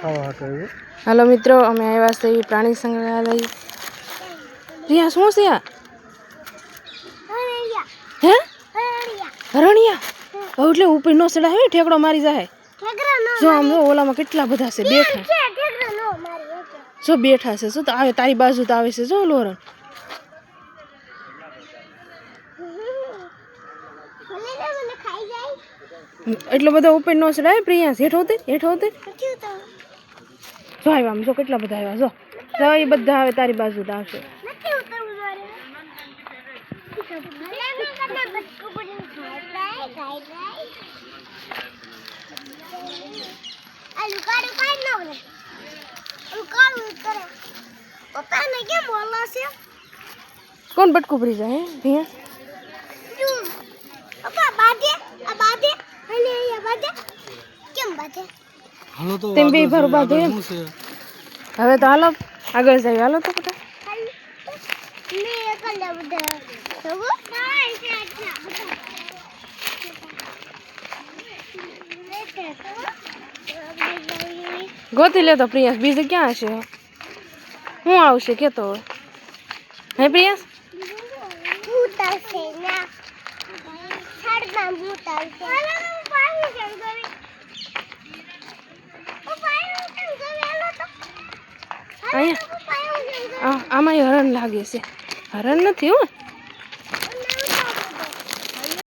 Hello मित्रों, अमे आव्या छीए प्राणी संग्रहालय। रिया शुं छे आ? हे हरणिया એટલે ઉપર નો સડા હે ઠેકડો મારી જાહે। જો આમ જો ઓલામાં કેટલા બધા છે બેઠા। જો બેઠા છે જો આવે તારી બાજુ તો આવે છે જો લોરણ। એટલો બધો ઉપર નો સડાય પ્રિયા। હેઠો ઉતર જો આવ્યા આમ જો કેટલા બધા આવ્યા જો જો એ બધા આવે તારી બાજુ તો આવશે। कौन बटकू भरी जाए भैया? तेम बे भर बात है। હવે તો હાલો આગળ જાય હાલો તો બેટા। ગોતી લે તો પ્રિયાસ બીજે ક્યાં હશે? હું આવશે કેતો હે પ્રિયાસ? આમાં હરણ લાગે છે। હરણ નથી હો।